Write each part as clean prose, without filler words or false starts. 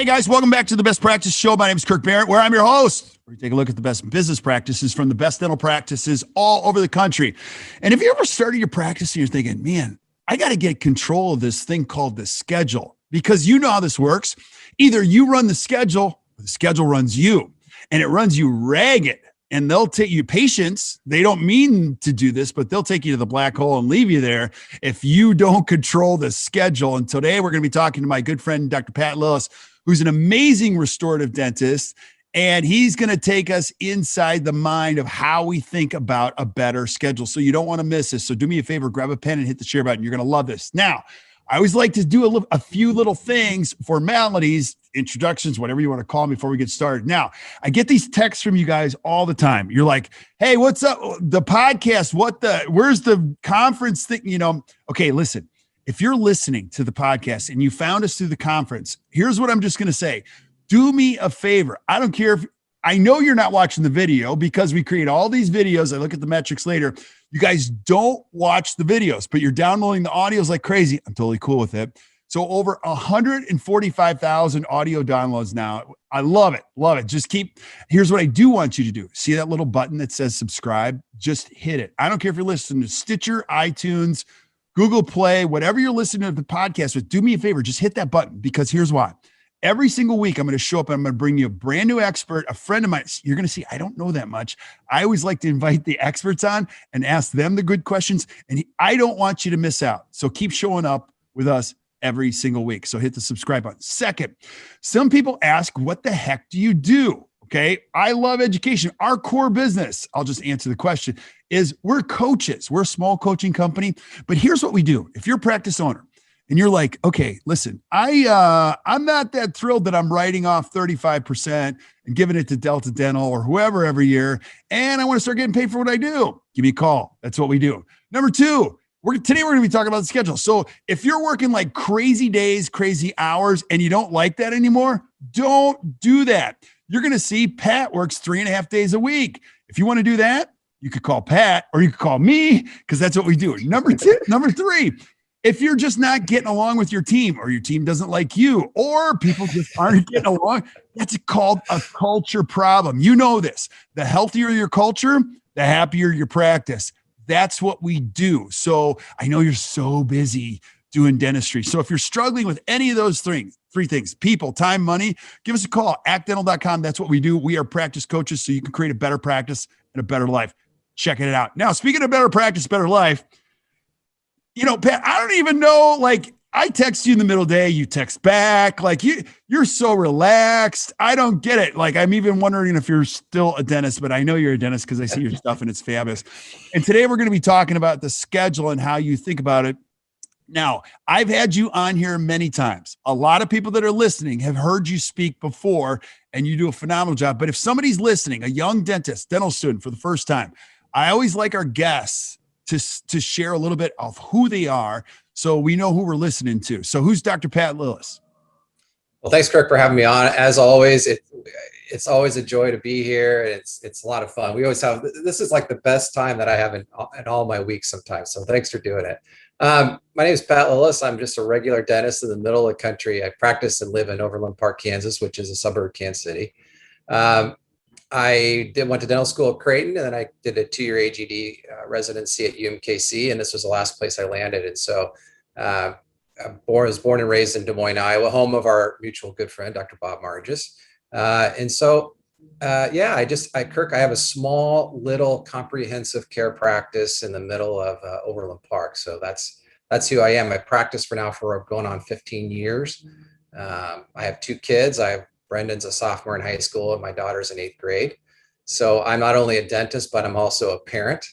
Hey guys, welcome back to the Best Practice Show. My name is Kirk Behrendt, where I'm your host. We take a look at the best business practices from the best dental practices all over the country. And if you ever started your practice and you're thinking, man, I got to get control of this thing called the schedule, because you know how this works. Either you run the schedule or the schedule runs you, and it runs you ragged. And they'll take you patients. They don't mean to do this, but they'll take you to the black hole and leave you there if you don't control the schedule. And today we're going to be talking to my good friend, Dr. Pat Lillis, who's an amazing restorative dentist. And he's going to take us inside the mind of how we think about a better schedule. So you don't want to miss this. So do me a favor, grab a pen and hit the share button. You're going to love this. Now, I always like to do a few little things, formalities, introductions, whatever you want to call them before we get started. Now, I get these texts from you guys all the time. You're like, hey, what's up? The podcast, where's the conference thing? You know, okay, listen, if you're listening to the podcast and you found us through the conference, here's what I'm just going to say. Do me a favor. I don't care if, I know you're not watching the video because we create all these videos. I look at the metrics later. You guys don't watch the videos, but you're downloading the audios like crazy. I'm totally cool with it. So over 145,000 audio downloads now. I love it. Love it. Here's what I do want you to do. See that little button that says subscribe? Just hit it. I don't care if you're listening to Stitcher, iTunes, Google Play, whatever you're listening to the podcast with, do me a favor. Just hit that button, because here's why. Every single week, I'm going to show up and I'm going to bring you a brand new expert, a friend of mine. You're going to see, I don't know that much. I always like to invite the experts on and ask them the good questions. And I don't want you to miss out. So keep showing up with us every single week. So hit the subscribe button. Second, some people ask, what the heck do you do? Okay. I love education. Our core business, I'll just answer the question, is we're coaches. We're a small coaching company, but here's what we do. If you're a practice owner, and you're like, okay, listen, I'm not that thrilled that I'm writing off 35% and giving it to Delta Dental or whoever every year, and I want to start getting paid for what I do. Give me a call. That's what we do. Number two, today we're going to be talking about the schedule. So if you're working like crazy days, crazy hours, and you don't like that anymore, don't do that. You're going to see Pat works 3.5 days a week. If you want to do that, you could call Pat or you could call me, because that's what we do. Number three, if you're just not getting along with your team, or your team doesn't like you, or people just aren't getting along, that's called a culture problem. You know this. The healthier your culture, the happier your practice. That's what we do. So I know you're so busy doing dentistry. So if you're struggling with any of those three things, people, time, money, give us a call, actdental.com. That's what we do. We are practice coaches, so you can create a better practice and a better life. Checking it out. Now, speaking of better practice, better life, you know, Pat, I don't even know, like, I text you in the middle of the day, you text back, like you're so relaxed. I don't get it. Like, I'm even wondering if you're still a dentist, but I know you're a dentist because I see your stuff and it's fabulous. And today we're going to be talking about the schedule and how you think about it. Now, I've had you on here many times. A lot of people that are listening have heard you speak before, and you do a phenomenal job. But if somebody's listening, a young dentist, dental student for the first time, I always like our guests to share a little bit of who they are, so we know who we're listening to. So who's Dr. Pat Lillis? Well, thanks, Kirk, for having me on. As always, it's always a joy to be here. It's a lot of fun. We always have, this is like the best time that I have in all my weeks sometimes. So thanks for doing it. My name is Pat Lillis. I'm just a regular dentist in the middle of the country. I practice and live in Overland Park, Kansas, which is a suburb of Kansas City. I went to dental school at Creighton, and then I did a 2-year AGD residency at UMKC, and this was the last place I landed. And so I was born and raised in Des Moines, Iowa, home of our mutual good friend, Dr. Bob Margis. Kirk, I have a small little comprehensive care practice in the middle of Overland Park. So that's who I am. I practiced for going on 15 years. I have 2 kids. Brendan's a sophomore in high school and my daughter's in 8th grade. So I'm not only a dentist, but I'm also a parent.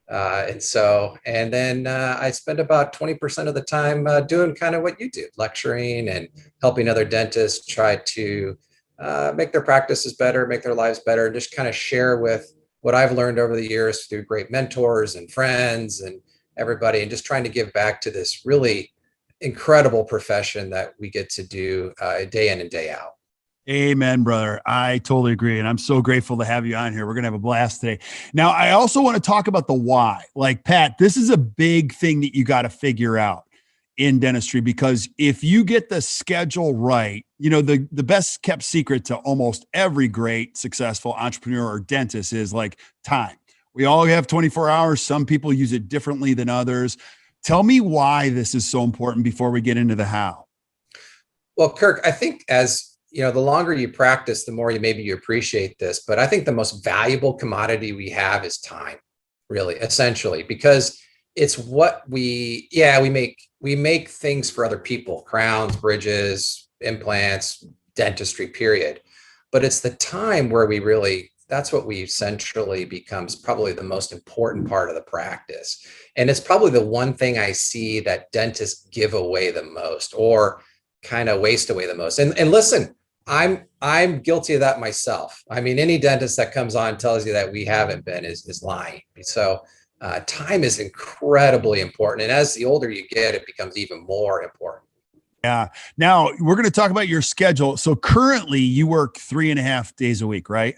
I spend about 20% of the time doing kind of what you do, lecturing and helping other dentists try to make their practices better, make their lives better, and just kind of share with what I've learned over the years through great mentors and friends and everybody, and just trying to give back to this really incredible profession that we get to do day in and day out. Amen, brother. I totally agree. And I'm so grateful to have you on here. We're going to have a blast today. Now, I also want to talk about the why. Like, Pat, this is a big thing that you got to figure out. in dentistry, because if you get the schedule right, the best kept secret to almost every great successful entrepreneur or dentist is like time. We all have 24 hours. Some people use it differently than others. Tell me why this is so important before we get into the how. Well, Kirk, I think as the longer you practice, the more you appreciate this. But I think the most valuable commodity we have is time, really, essentially, because it's what we make things for other people: crowns, bridges, implants, dentistry, period. But it's the time where that's what we essentially becomes probably the most important part of the practice. And it's probably the one thing I see that dentists give away the most, or kind of waste away the most. And listen, I'm guilty of that myself. I mean, any dentist that comes on and tells you that we haven't been is lying. So time is incredibly important. And as the older you get, it becomes even more important. Yeah. Now we're going to talk about your schedule. So currently you work 3.5 days a week, right?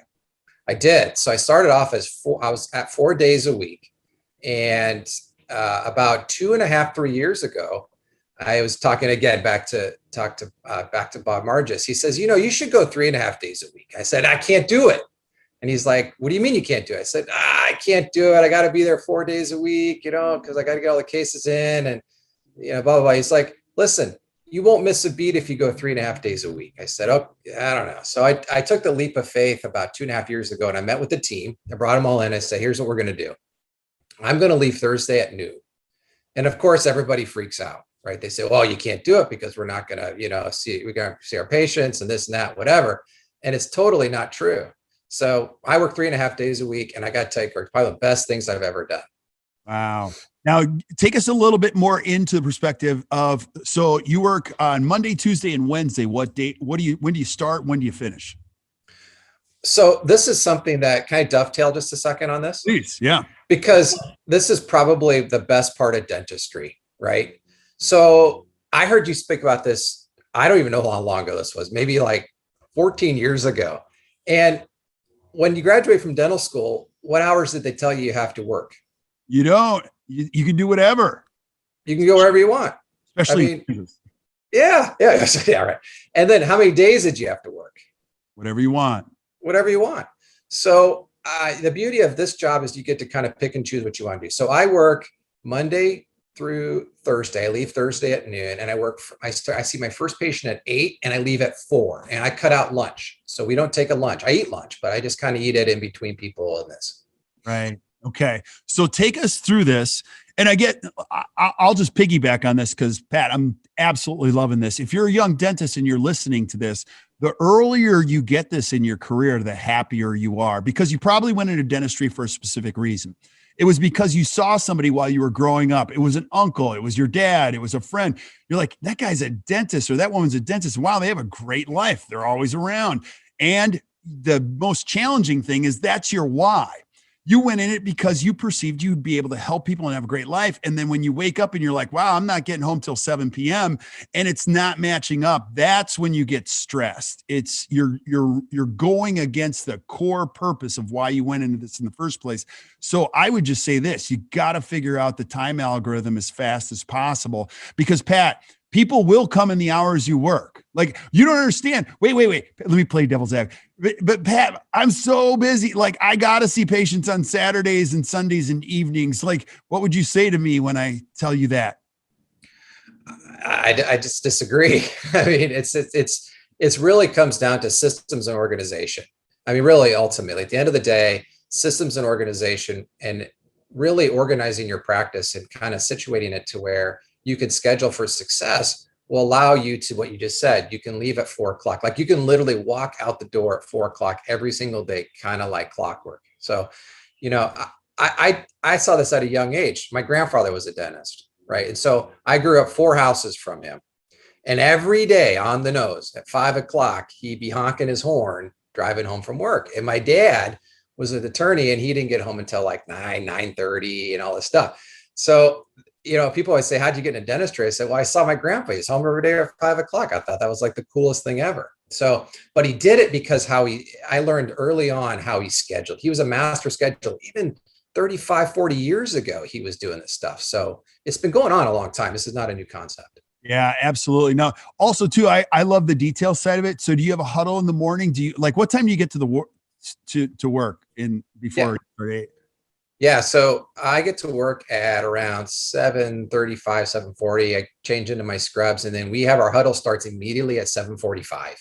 I did. So I started off I was at 4 days a week. And about 2.5, 3 years ago, I was talking again, back to Bob Margis. He says, you should go 3.5 days a week. I said, I can't do it. And he's like, what do you mean you can't do it? I said, I can't do it. I got to be there 4 days a week, because I got to get all the cases in and, blah, blah, blah. He's like, listen, you won't miss a beat if you go 3.5 days a week. I said, oh, I don't know. So I took the leap of faith about 2.5 years ago, and I met with the team. I brought them all in. I said, here's what we're going to do. I'm going to leave Thursday at noon. And of course, everybody freaks out, right? They say, well, you can't do it because we're not going to, we're going to see our patients and this and that, whatever. And it's totally not true. So I work 3.5 days a week, and I got to tell you, Kirk, probably the best things I've ever done. Wow. Now take us a little bit more into the perspective of, so you work on Monday, Tuesday, and Wednesday. When do you start? When do you finish? So this is something that, can I dovetail just a second on this? Please. Yeah. Because this is probably the best part of dentistry, right? So I heard you speak about this. I don't even know how long ago this was, maybe like 14 years ago. And when you graduate from dental school, what hours did they tell you have to work? You don't. You can do whatever. You can go wherever you want. Especially. Yeah. Right. And then how many days did you have to work? Whatever you want. Whatever you want. So the beauty of this job is you get to kind of pick and choose what you want to do. So I work Monday through Thursday. I leave Thursday at noon, and I see my first patient at 8, and I leave at 4, and I cut out lunch. So we don't take a lunch. I eat lunch, but I just kind of eat it in between people in this. Right. Okay. So take us through this. And I'll just piggyback on this because, Pat, I'm absolutely loving this. If you're a young dentist and you're listening to this, the earlier you get this in your career, the happier you are, because you probably went into dentistry for a specific reason. It was because you saw somebody while you were growing up. It was an uncle. It was your dad. It was a friend. You're like, that guy's a dentist or that woman's a dentist. Wow, they have a great life. They're always around. And the most challenging thing is that's your why. You went in it because you perceived you'd be able to help people and have a great life. And then when you wake up and you're like, wow, I'm not getting home till 7 p.m. and it's not matching up, that's when you get stressed. It's you're going against the core purpose of why you went into this in the first place. So I would just say this, you got to figure out the time algorithm as fast as possible, because Pat, people will come in the hours you work. Like, you don't understand. Wait. Let me play devil's advocate. But Pat, I'm so busy. Like, I got to see patients on Saturdays and Sundays and evenings. Like, what would you say to me when I tell you that? I just disagree. I mean, it's really comes down to systems and organization. I mean, really, ultimately, at the end of the day, systems and organization, and really organizing your practice and kind of situating it to where you can schedule for success will allow you to, what you just said, you can leave at 4 o'clock. Like, you can literally walk out the door at 4 o'clock every single day, kind of like clockwork. So, I saw this at a young age. My grandfather was a dentist, right? And so I grew up 4 houses from him. And every day on the nose at 5 o'clock, he'd be honking his horn, driving home from work. And my dad was an attorney, and he didn't get home until like 9:30 and all this stuff. So, people always say, how'd you get into dentistry? I said, well, I saw my grandpa. He's home every day at 5 o'clock. I thought that was like the coolest thing ever. So, but he did it because I learned early on how he scheduled. He was a master scheduler, even 35, 40 years ago, he was doing this stuff. So it's been going on a long time. This is not a new concept. Yeah, absolutely. No, also too, I love the detail side of it. So do you have a huddle in the morning? Do you like what time do you get to the work to work in before or 8? Yeah, so I get to work at around 7:35, 7:40. I change into my scrubs, and then we have our huddle starts immediately at 7:45.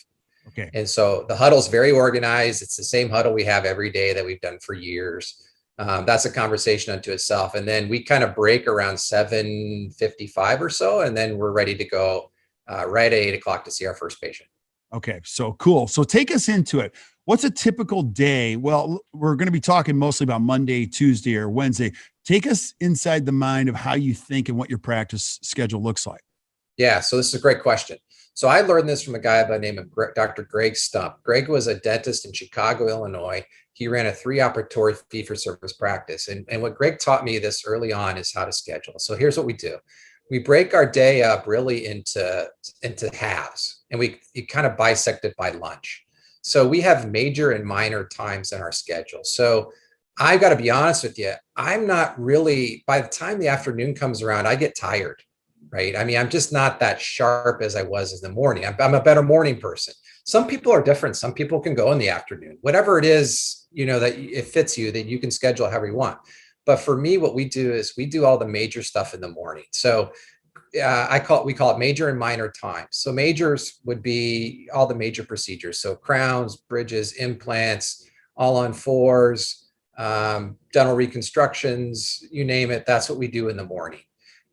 Okay. And so the huddle's very organized. It's the same huddle we have every day that we've done for years. That's a conversation unto itself. And then we kind of break around 7:55 or so, and then we're ready to go right at 8 o'clock to see our first patient. Okay. So cool. So take us into it. What's a typical day? Well, we're going to be talking mostly about Monday, Tuesday, or Wednesday. Take us inside the mind of how you think and what your practice schedule looks like. Yeah, so this is a great question. So I learned this from a guy by the name of Dr. Greg Stump. Greg was a dentist in Chicago, Illinois. He ran a 3-operatory fee-for-service practice. And what Greg taught me this early on is how to schedule. So here's what we do. We break our day up really into halves, and you kind of bisect it by lunch. So we have major and minor times in our schedule. So I've got to be honest with you. I'm not really, by the time the afternoon comes around, I get tired, right? I mean, I'm just not that sharp as I was in the morning. I'm a better morning person. Some people are different. Some people can go in the afternoon, whatever it is, that it fits you, that you can schedule however you want. But for me, what we do is we do all the major stuff in the morning. So we call it major and minor times. So majors would be all the major procedures. So crowns, bridges, implants, all on fours, dental reconstructions, you name it. That's what we do in the morning.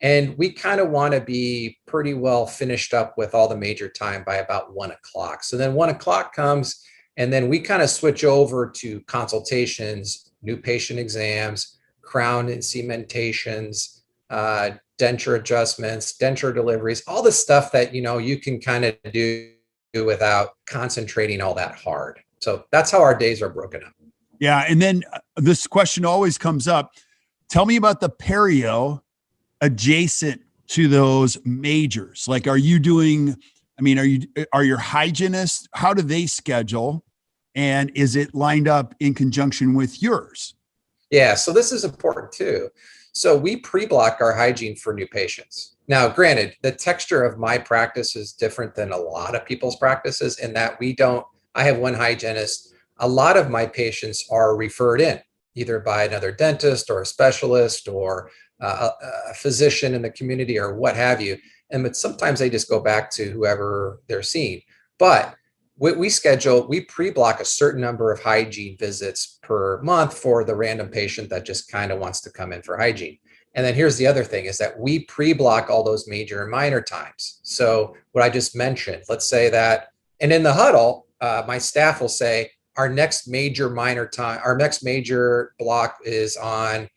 And we kind of want to be pretty well finished up with all the major time by about 1 o'clock. So then 1 o'clock comes, and then we kind of switch over to consultations, new patient exams, crown and cementations, denture adjustments, denture deliveries, all the stuff that, you can kind of do without concentrating all that hard. So that's how our days are broken up. Yeah. And then this question always comes up. Tell me about the perio adjacent to those majors. Like, are your hygienists, how do they schedule? And is it lined up in conjunction with yours? Yeah. So this is important too. So we pre-block our hygiene for new patients. Now, granted, the texture of my practice is different than a lot of people's practices in that I have one hygienist. A lot of my patients are referred in either by another dentist or a specialist or a physician in the community or what have you. But sometimes they just go back to whoever they're seeing. But we pre-block a certain number of hygiene visits per month for the random patient that just kind of wants to come in for hygiene. And then here's the other thing is that we pre-block all those major and minor times. So what I just mentioned, let's say that, and in the huddle, my staff will say, our next major block is on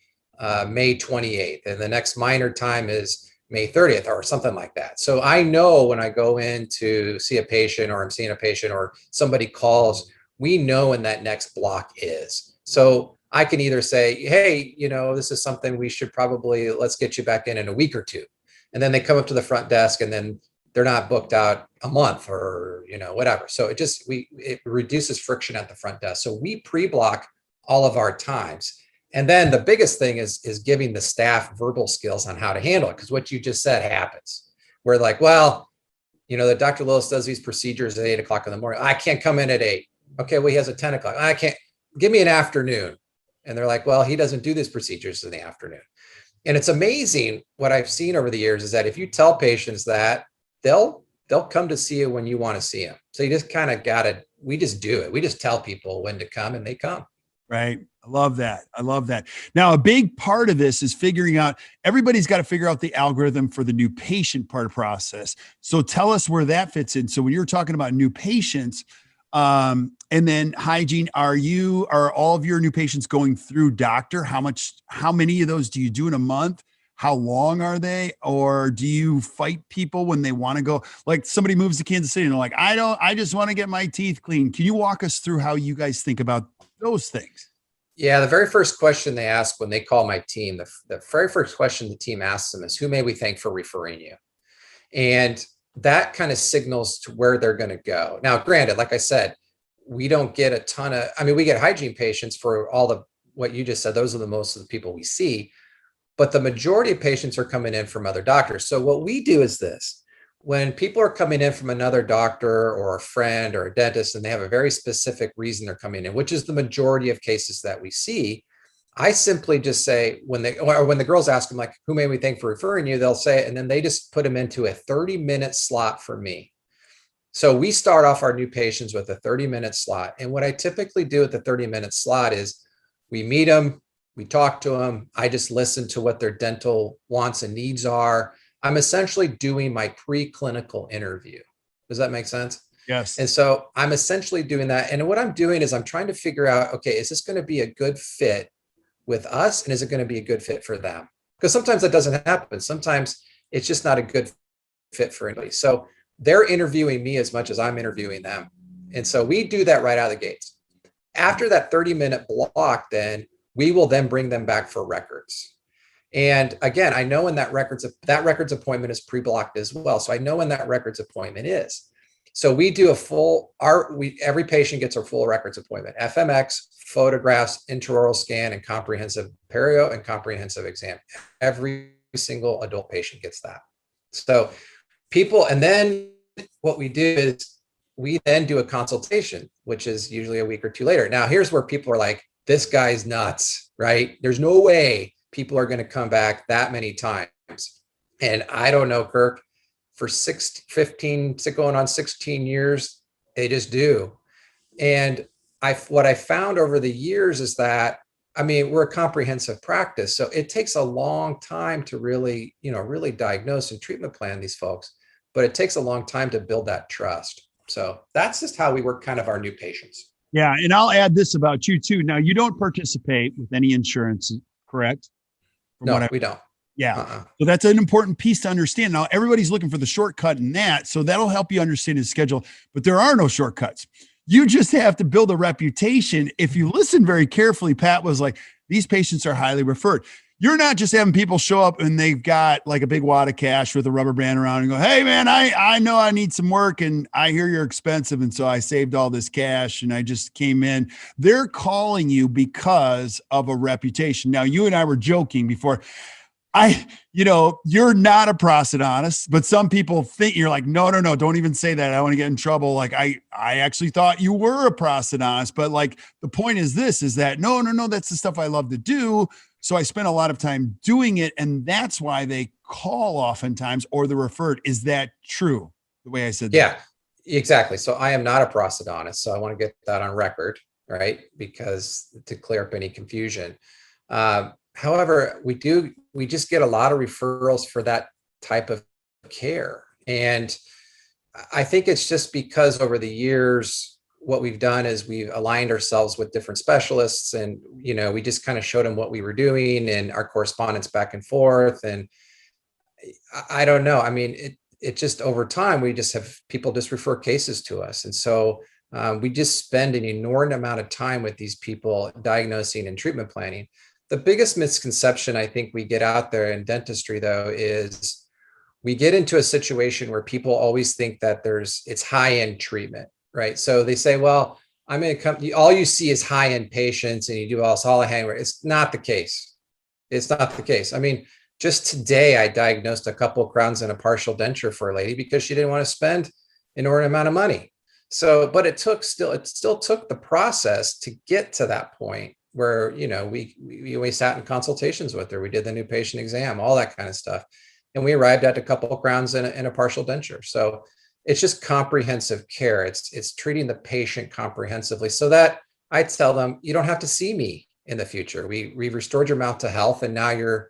May 28th, and the next minor time is May 30th or something like that. So I know when I go in to see a patient or I'm seeing a patient or somebody calls, we know when that next block is. So I can either say, hey, this is something we should let's get you back in a week or two. And then they come up to the front desk and then they're not booked out a month or, whatever. So it reduces friction at the front desk. So we pre-block all of our times. And then the biggest thing is giving the staff verbal skills on how to handle it. Because what you just said happens. We're like, well, the Dr. Lillis does these procedures at 8 o'clock in the morning. I can't come in at 8. Okay, well, he has a 10 o'clock. I can't, give me an afternoon. And they're like, well, he doesn't do these procedures in the afternoon. And it's amazing what I've seen over the years is that if you tell patients that, they'll come to see you when you want to see them. So you just kind of we just do it. We just tell people when to come and they come. Right. I love that. Now, a big part of this is figuring out, everybody's got to figure out the algorithm for the new patient part of the process. So tell us where that fits in. So when you're talking about new patients, and then hygiene, are all of your new patients going through doctor? How many of those do you do in a month? How long are they? Or do you fight people when they want to go? Like somebody moves to Kansas City and they're like, I just want to get my teeth clean. Can you walk us through how you guys think about those things? Yeah, the very first question they ask when they call my team, the very first question the team asks them is, who may we thank for referring you? And that kind of signals to where they're going to go. Now, granted, like I said, we don't get we get hygiene patients for all the what you just said, those are the most of the people we see, but the majority of patients are coming in from other doctors. So what we do is this: when people are coming in from another doctor or a friend or a dentist, and they have a very specific reason they're coming in, which is the majority of cases that we see, I simply just say, when the girls ask them, like, who may we thank for referring you, they'll say it, and then they just put them into a 30-minute slot for me. So we start off our new patients with a 30-minute slot. And what I typically do at the 30-minute slot is we meet them, we talk to them, I just listen to what their dental wants and needs are. I'm essentially doing my preclinical interview. Does that make sense? Yes. And so I'm essentially doing that. And what I'm doing is I'm trying to figure out, okay, is this going to be a good fit with us? And is it going to be a good fit for them? Because sometimes that doesn't happen. Sometimes it's just not a good fit for anybody. So they're interviewing me as much as I'm interviewing them. And so we do that right out of the gates. After that 30-minute block, then we will then bring them back for records. And again, I know when that records appointment is pre-blocked as well. So I know when that records appointment is. So we do every patient gets a full records appointment: FMX, photographs, intraoral scan, and comprehensive perio and comprehensive exam. Every single adult patient gets that. So and then what we do is we then do a consultation, which is usually a week or two later. Now, here's where people are like, this guy's nuts, right? There's no way people are going to come back that many times. And I don't know, Kirk, for 15, going on 16 years, they just do. And what I found over the years is that, I mean, we're a comprehensive practice, so it takes a long time to really diagnose and treatment plan these folks, but it takes a long time to build that trust. So that's just how we work kind of our new patients. Yeah. And I'll add this about you too. Now, you don't participate with any insurance, correct? No, we don't. Yeah. So that's an important piece to understand. Now, everybody's looking for the shortcut in that. So that'll help you understand his schedule, but there are no shortcuts. You just have to build a reputation. If you listen very carefully, Pat was like, these patients are highly referred. You're not just having people show up and they've got like a big wad of cash with a rubber band around and go, hey man, I know I need some work and I hear you're expensive. And so I saved all this cash and I just came in. They're calling you because of a reputation. Now, you and I were joking before. You're not a prosthodontist, but some people think you're like, no, don't even say that. I want to get in trouble. Like I actually thought you were a prosthodontist, but like the point is that no, that's the stuff I love to do. So I spent a lot of time doing it. And that's why they call oftentimes, or they're referred. Is that true? The way I said that? Yeah, exactly. So I am not a prosthodontist. So I want to get that on record, right? Because to clear up any confusion. However, we just get a lot of referrals for that type of care. And I think it's just because over the years, what we've done is we've aligned ourselves with different specialists, and, we just kind of showed them what we were doing and our correspondence back and forth. And I don't know. I mean, it just over time, we just have people just refer cases to us. And so we just spend an inordinate amount of time with these people diagnosing and treatment planning. The biggest misconception I think we get out there in dentistry, though, is we get into a situation where people always think that it's high-end treatment, right? So they say, well, I'm going to come, all you see is high-end patients and you do all the hangwear. It's not the case. It's not the case. I mean, just today I diagnosed a couple of crowns and a partial denture for a lady because she didn't want to spend an inordinate amount of money. So, but it still took the process to get to that point where, we sat in consultations with her. We did the new patient exam, all that kind of stuff. And we arrived at a couple of crowns and a partial denture. So it's just comprehensive care. It's treating the patient comprehensively, so that I tell them, you don't have to see me in the future. We've restored your mouth to health, and now you're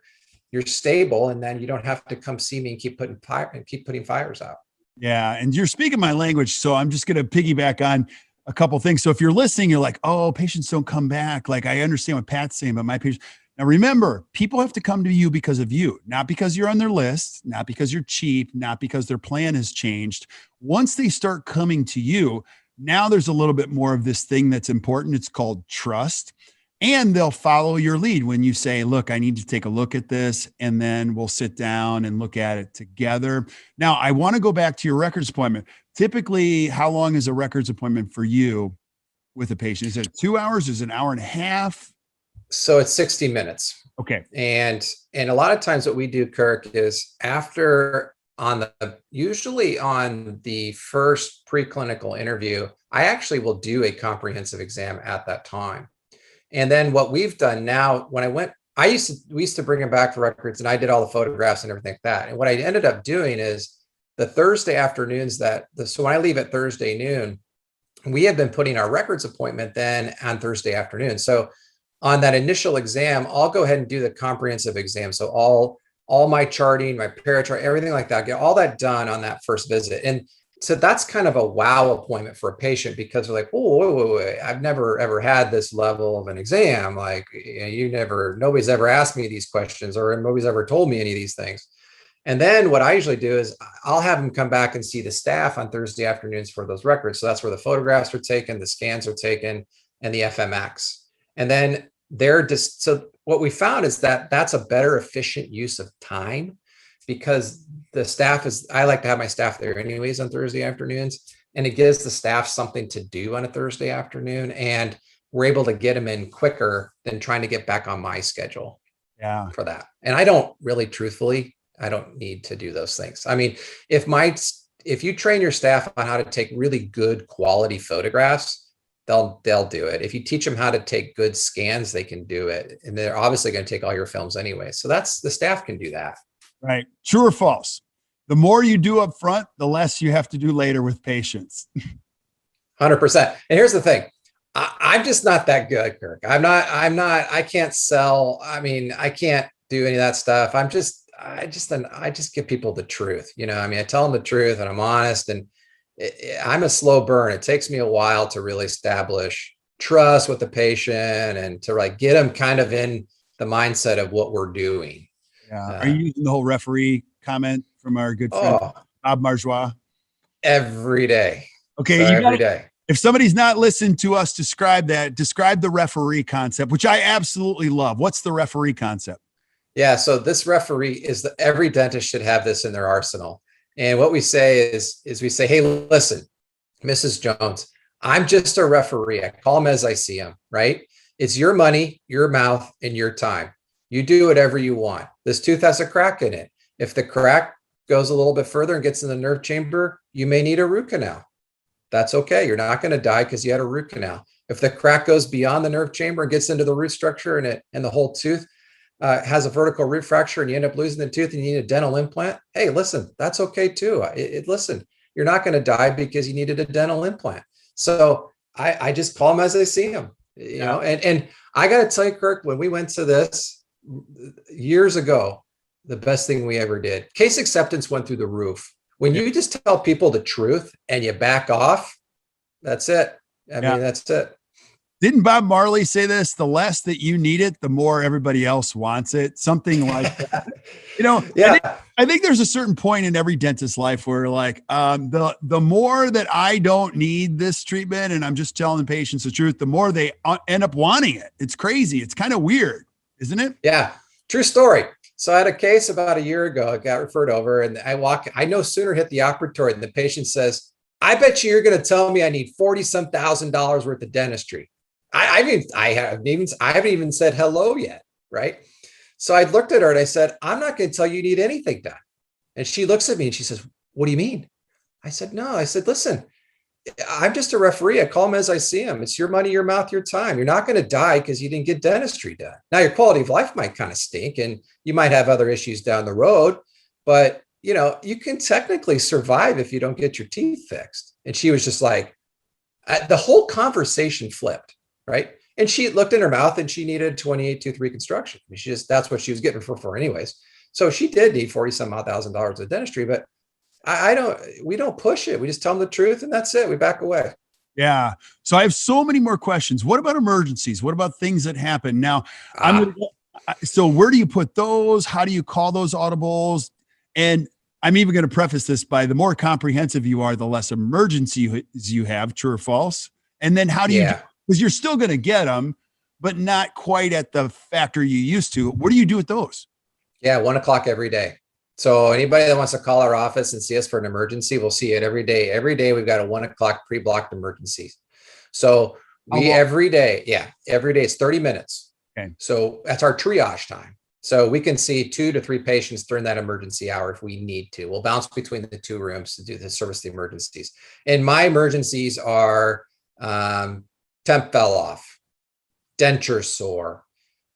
stable, and then you don't have to come see me and keep putting fires out. Yeah. And you're speaking my language. So I'm just going to piggyback on a couple of things. So if you're listening, you're like, oh, patients don't come back. Like, I understand what Pat's saying, but my patient. Now, remember, people have to come to you because of you, not because you're on their list, not because you're cheap, not because their plan has changed. Once they start coming to you, now there's a little bit more of this thing that's important. It's called trust. And they'll follow your lead when you say, look, I need to take a look at this, and then we'll sit down and look at it together. Now, I want to go back to your records appointment. Typically, how long is a records appointment for you with a patient? Is it 2 hours? Is it an hour and a half? So it's 60 minutes. Okay. And a lot of times what we do, Kirk, is usually on the first preclinical interview, I actually will do a comprehensive exam at that time. And then what we've done now, we used to bring them back for records, and I did all the photographs and everything like that. And what I ended up doing is the Thursday afternoons so when I leave at Thursday noon, we have been putting our records appointment then on Thursday afternoon. So on that initial exam, I'll go ahead and do the comprehensive exam. So all my charting, my perio chart, everything like that, get all that done on that first visit. And so that's kind of a wow appointment for a patient, because they're like, oh, wait, I've never ever had this level of an exam. Like, nobody's ever asked me these questions, or nobody's ever told me any of these things. And then what I usually do is I'll have them come back and see the staff on Thursday afternoons for those records. So that's where the photographs are taken, the scans are taken, and the FMX. And then so what we found is that that's a better efficient use of time, because I like to have my staff there anyways on Thursday afternoons, and it gives the staff something to do on a Thursday afternoon. And we're able to get them in quicker than trying to get back on my schedule for that. And I don't need to do those things. I mean, if you train your staff on how to take really good quality photographs, they'll do it. If you teach them how to take good scans, they can do it. And they're obviously going to take all your films anyway. So the staff can do that. Right. True or false? The more you do up front, the less you have to do later with patients. 100%. And here's the thing. I'm just not that good, Kirk. I can't sell. I mean, I can't do any of that stuff. I just give people the truth. I tell them the truth, and I'm honest, and I'm a slow burn. It takes me a while to really establish trust with the patient and to like get them kind of in the mindset of what we're doing. Yeah. Are you using the whole referee comment from our good friend Bob Marjois? Every day. Okay. So every day. If somebody's not listened to us describe the referee concept, which I absolutely love. What's the referee concept? Yeah. So this referee is every dentist should have this in their arsenal. And what we say is we say, hey, listen, Mrs. Jones, I'm just a referee. I call them as I see them, right? It's your money, your mouth, and your time. You do whatever you want. This tooth has a crack in it. If the crack goes a little bit further and gets in the nerve chamber, you may need a root canal. That's okay. You're not going to die because you had a root canal. If the crack goes beyond the nerve chamber and gets into the root structure and the whole tooth has a vertical root fracture and you end up losing the tooth and you need a dental implant, hey, listen, that's okay too. Listen, you're not going to die because you needed a dental implant. So I just call them as I see them, and I got to tell you, Kirk, when we went to this years ago, the best thing we ever did, case acceptance went through the roof. When you just tell people the truth and you back off, that's it. I mean, that's it. Didn't Bob Marley say this? The less that you need it, the more everybody else wants it. Something like that. Yeah. I think there's a certain point in every dentist's life where like, the more that I don't need this treatment and I'm just telling the patients the truth, the more they end up wanting it. It's crazy. It's kind of weird, isn't it? Yeah. True story. So I had a case about a year ago. I got referred over and I no sooner hit the operatory than the patient says, I bet you're going to tell me I need $40-some thousand worth of dentistry. I haven't even said hello yet. Right. So I looked at her and I said, I'm not going to tell you need anything done. And she looks at me and she says, what do you mean? I said, no. I said, listen, I'm just a referee. I call them as I see them. It's your money, your mouth, your time. You're not going to die because you didn't get dentistry done. Now your quality of life might kind of stink and you might have other issues down the road, but you can technically survive if you don't get your teeth fixed. And she was just like, the whole conversation flipped. Right. And she looked in her mouth and she needed 28 tooth reconstruction. I mean, that's what she was getting for anyways. So she did need $40-some odd thousand of dentistry, but we don't push it. We just tell them the truth and that's it. We back away. Yeah. So I have so many more questions. What about emergencies? What about things that happen? Now, so where do you put those? How do you call those audibles? And I'm even going to preface this by the more comprehensive you are, the less emergencies you have, true or false. And then how do you, because you're still going to get them, but not quite at the factor you used to. What do you do with those? Yeah. 1:00 every day. So anybody that wants to call our office and see us for an emergency, we'll see it every day. Every day we've got a 1:00 pre-blocked emergencies. So every day it's 30 minutes. Okay. So that's our triage time. So we can see 2 to 3 patients during that emergency hour if we need to. We'll bounce between the 2 rooms to do the service the emergencies. And my emergencies are temp fell off, denture sore,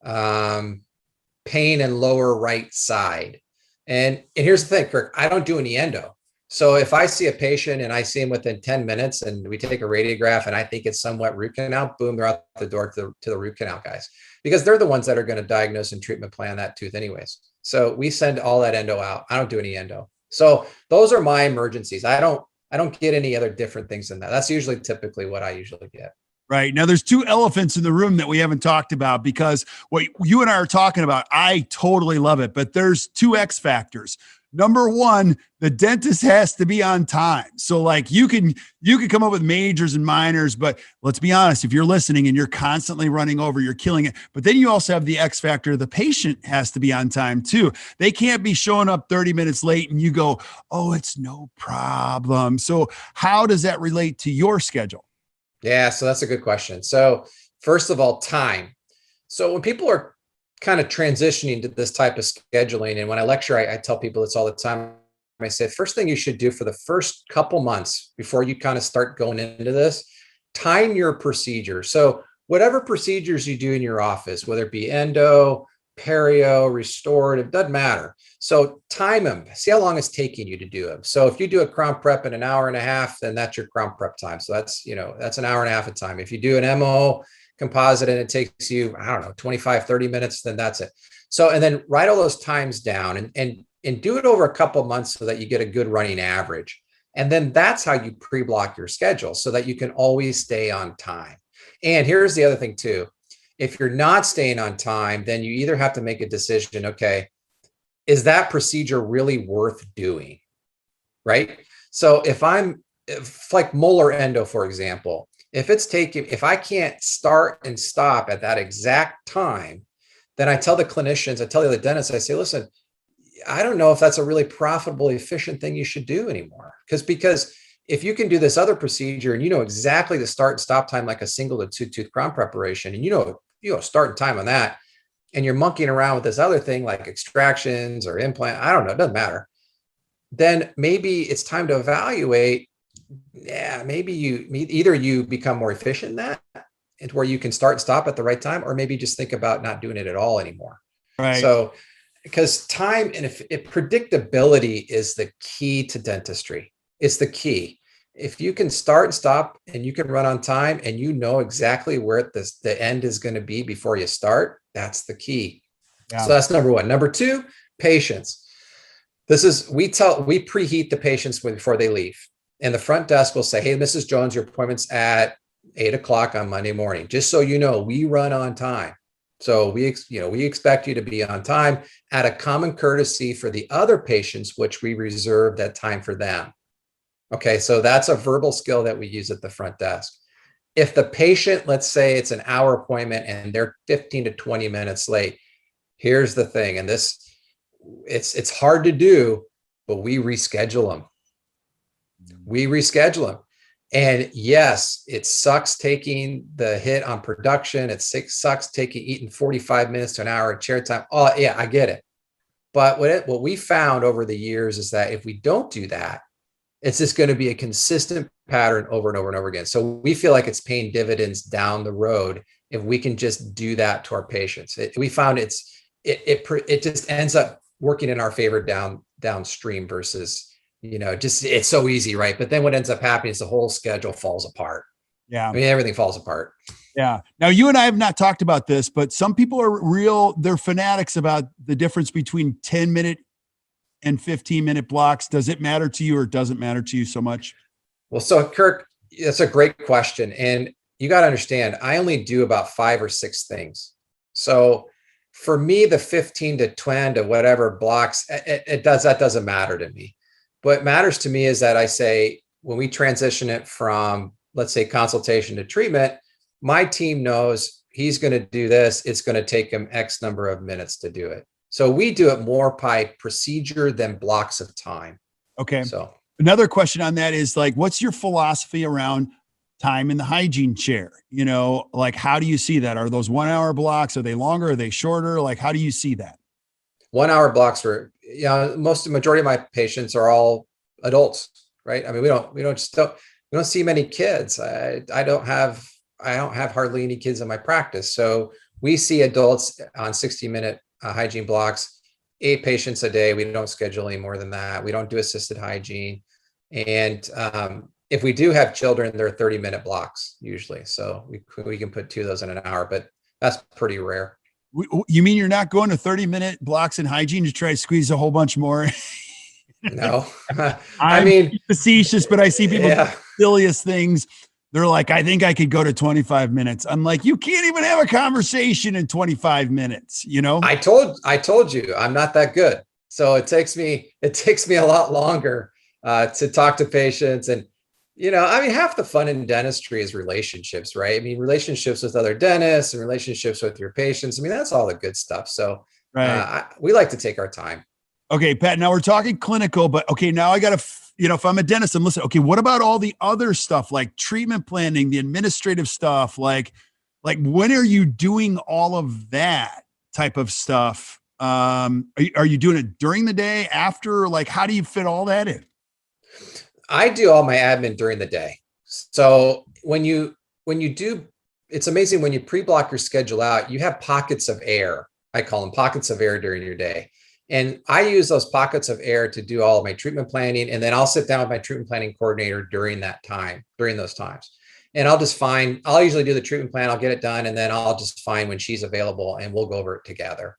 pain in lower right side. And here's the thing, Kirk, I don't do any endo. So if I see a patient and I see him within 10 minutes and we take a radiograph and I think it's somewhat root canal, boom, they're out the door to the root canal guys, because they're the ones that are going to diagnose and treatment plan that tooth anyways. So we send all that endo out. I don't do any endo. So those are my emergencies. I don't get any other different things than that. That's usually typically what I usually get. Right. Now, there's 2 elephants in the room that we haven't talked about, because what you and I are talking about, I totally love it, but there's 2 X factors. Number 1, the dentist has to be on time. So like you can come up with majors and minors, but let's be honest, if you're listening and you're constantly running over, you're killing it. But then you also have the X factor. The patient has to be on time too. They can't be showing up 30 minutes late and you go, oh, it's no problem. So how does that relate to your schedule? Yeah, so that's a good question. So first of all, time. So when people are kind of transitioning to this type of scheduling, and when I lecture, I tell people this all the time. I say, first thing you should do for the first couple months before you kind of start going into this, time your procedure. So whatever procedures you do in your office, whether it be endo, perio, restorative, doesn't matter. So time them, see how long it's taking you to do them. So if you do a crown prep in an hour and a half, then that's your crown prep time. So that's an hour and a half of time. If you do an MO composite and it takes you, I don't know, 25, 30 minutes, then that's it. So, and then write all those times down and do it over a couple of months so that you get a good running average. And then that's how you pre-block your schedule so that you can always stay on time. And here's the other thing too. If you're not staying on time, then you either have to make a decision, okay, is that procedure really worth doing? Right? So if like molar endo, for example, if I can't start and stop at that exact time, then I tell the clinicians, I tell the other dentists, I say, listen, I don't know if that's a really profitable, efficient thing you should do anymore. Because if you can do this other procedure and you know exactly the start and stop time, like a single to 2 tooth crown preparation, and you know start and time on that, and you're monkeying around with this other thing like extractions or implant, I don't know, it doesn't matter. Then maybe it's time to evaluate. Yeah, maybe either you become more efficient in that, and where you can start and stop at the right time, or maybe just think about not doing it at all anymore. Right. So, because time and if predictability is the key to dentistry, it's the key. If you can start and stop and you can run on time and you know exactly where the end is going to be before you start, that's the key. Yeah. So that's number 1. Number 2, patience. We preheat the patients before they leave. And the front desk will say, hey, Mrs. Jones, your appointment's at 8:00 on Monday morning. Just so you know, we run on time. So we expect you to be on time at a common courtesy for the other patients, which we reserve that time for them. Okay, so that's a verbal skill that we use at the front desk. If the patient, let's say it's an hour appointment and they're 15 to 20 minutes late, here's the thing, and it's hard to do, but we reschedule them. And yes, it sucks taking the hit on production. It sucks eating 45 minutes to an hour of chair time. Oh yeah, I get it. But what we found over the years is that if we don't do that, it's just going to be a consistent pattern over and over and over again. So we feel like it's paying dividends down the road if we can just do that to our patients. We found it just ends up working in our favor downstream versus, it's so easy, right? But then what ends up happening is the whole schedule falls apart. Yeah. I mean, everything falls apart. Yeah. Now, you and I have not talked about this, but some people are they're fanatics about the difference between 10-minute and 15-minute blocks. Does it matter to you or doesn't matter to you so much? Well, so Kirk, that's a great question. And you got to understand, I only do about 5 or 6 things. So for me, the 15 to 20 to whatever blocks, that doesn't matter to me. What matters to me is that I say, when we transition it from, let's say, consultation to treatment, my team knows he's going to do this. It's going to take him X number of minutes to do it. So we do it more by procedure than blocks of time. Okay. So another question on that is like, what's your philosophy around time in the hygiene chair? Like, how do you see that? Are those 1 hour blocks? Are they longer? Are they shorter? Like, how do you see that? 1 hour blocks for, majority of my patients are all adults, right? I mean, we don't see many kids. I don't have hardly any kids in my practice. So we see adults on 60-minute hygiene blocks, 8 patients a day. We don't schedule any more than that. We don't do assisted hygiene. And if we do have children, they're 30-minute blocks usually. So we can put 2 of those in an hour, but that's pretty rare. You mean you're not going to 30-minute blocks in hygiene to try to squeeze a whole bunch more? No, I mean, facetious, but I see people do the silliest things. They're like, I think I could go to 25 minutes. I'm like, you can't even have a conversation in 25 minutes, I told you I'm not that good. So it takes me a lot longer to talk to patients. And, half the fun in dentistry is relationships, right? I mean, relationships with other dentists and relationships with your patients. I mean, that's all the good stuff. So we like to take our time. Okay, Pat, now we're talking clinical, but okay, now I got to, if I'm a dentist, I'm listening. Okay, what about all the other stuff like treatment planning, the administrative stuff? Like when are you doing all of that type of stuff? Are you doing it during the day, after? Like, how do you fit all that in? I do all my admin during the day. So when you do, it's amazing when you pre-block your schedule out, you have pockets of air. I call them pockets of air during your day. And I use those pockets of air to do all of my treatment planning. And then I'll sit down with my treatment planning coordinator during those times. And I'll usually do the treatment plan. I'll get it done. And then I'll just find when she's available and we'll go over it together.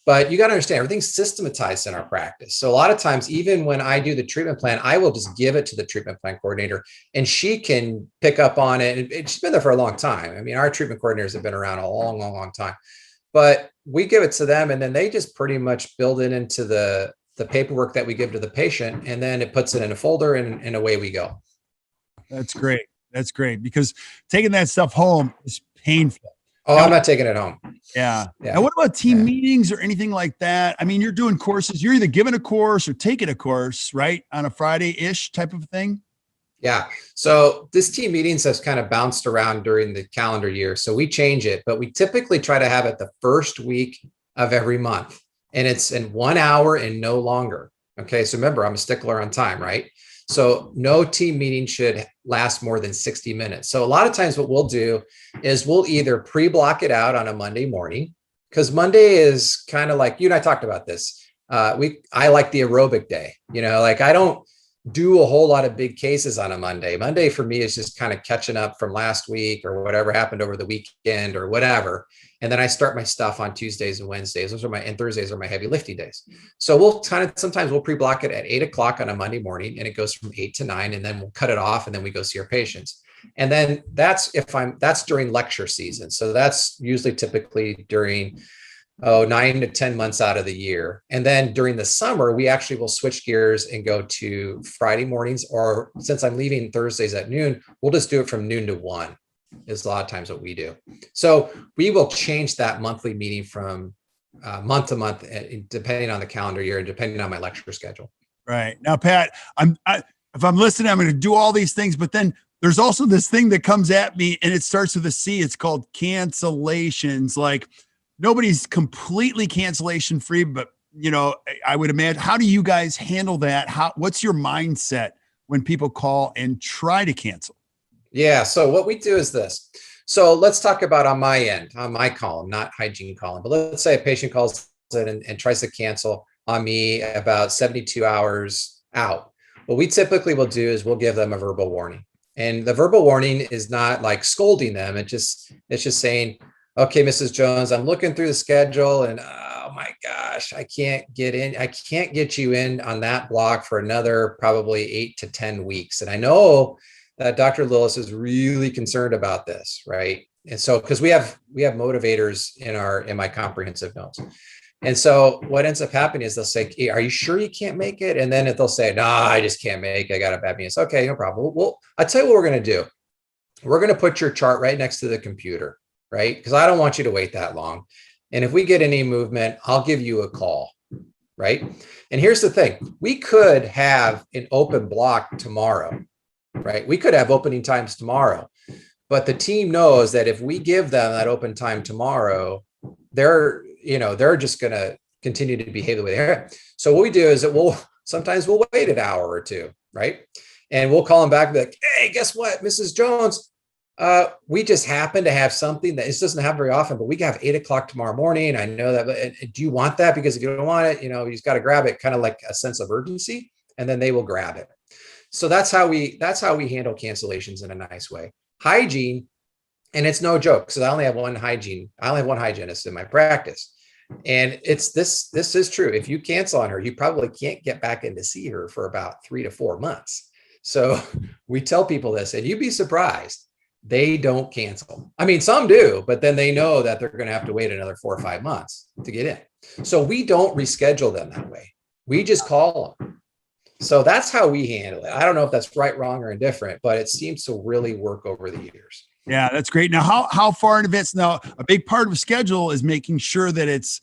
But you got to understand, everything's systematized in our practice. So a lot of times, even when I do the treatment plan, I will just give it to the treatment plan coordinator and she can pick up on it. And she's been there for a long time. I mean, our treatment coordinators have been around a long, long, long time. But we give it to them and then they just pretty much build it into the paperwork that we give to the patient. And then it puts it in a folder and away we go. That's great. That's great, because taking that stuff home is painful. Oh, I'm not taking it home. Yeah. Now, what about team meetings or anything like that? I mean, you're doing courses. You're either giving a course or taking a course, right? On a Friday-ish type of thing. Yeah. So this team meetings has kind of bounced around during the calendar year. So we change it, but we typically try to have it the first week of every month. And it's in 1 hour and no longer. Okay. So remember, I'm a stickler on time, right? So no team meeting should last more than 60 minutes. So a lot of times what we'll do is we'll either pre-block it out on a Monday morning, because Monday is kind of like, you and I talked about this. I like the aerobic day, like I don't do a whole lot of big cases on a Monday. Monday for me is just kind of catching up from last week or whatever happened over the weekend or whatever. And then I start my stuff on Tuesdays and Wednesdays. And Thursdays are my heavy lifting days. So sometimes we'll pre-block it at 8 o'clock on a Monday morning and it goes from 8 to 9 and then we'll cut it off and then we go see our patients. And then that's during lecture season. So that's usually typically during 9 to 10 months out of the year. And then during the summer, we actually will switch gears and go to Friday mornings, or since I'm leaving Thursdays at noon, we'll just do it from noon to 1 is a lot of times what we do. So we will change that monthly meeting from month to month, depending on the calendar year and depending on my lecture schedule. Right. Now, Pat, if I'm listening, I'm going to do all these things, but then there's also this thing that comes at me and it starts with a C. It's called cancellations. Like, nobody's completely cancellation free, but I would imagine, how do you guys handle that? What's your mindset when people call and try to cancel? Yeah. So what we do is this. So let's talk about on my end, on my column, not hygiene column, but let's say a patient calls in and tries to cancel on me about 72 hours out. What we typically will do is we'll give them a verbal warning. And the verbal warning is not like scolding them. It's just saying, okay, Mrs. Jones, I'm looking through the schedule and oh my gosh, I can't get in. I can't get you in on that block for another probably 8 to 10 weeks. And I know that Dr. Lillis is really concerned about this, right? And so, because we have motivators in my comprehensive notes. And so what ends up happening is they'll say, hey, are you sure you can't make it? And then they'll say, no, I just can't make it. I got a bad meeting. Okay, no problem. Well, I'll tell you what we're going to do. We're going to put your chart right next to the computer, right? Because I don't want you to wait that long. And if we get any movement, I'll give you a call, right? And here's the thing. We could have an open block tomorrow, right? We could have opening times tomorrow, but the team knows that if we give them that open time tomorrow, they're just going to continue to behave the way they are. So what we do is that sometimes we'll wait an hour or two, right? And we'll call them back and be like, hey, guess what, Mrs. Jones? We just happen to have something that this doesn't happen very often, but we have 8 o'clock tomorrow morning. I know that, but do you want that? Because if you don't want it, you just got to grab it, kind of like a sense of urgency, and then they will grab it. So that's how we handle cancellations in a nice way. Hygiene, and it's no joke, because I only have one hygienist in my practice. And this is true. If you cancel on her, you probably can't get back in to see her for about 3 to 4 months. So we tell people this, and you'd be surprised. They don't cancel. I mean, some do, but then they know that they're going to have to wait another 4 or 5 months to get in. So we don't reschedule them that way. We just call them. So that's how we handle it. I don't know if that's right, wrong, or indifferent, but it seems to really work over the years. Yeah, that's great. Now, how far in advance? Now, a big part of a schedule is making sure that it's,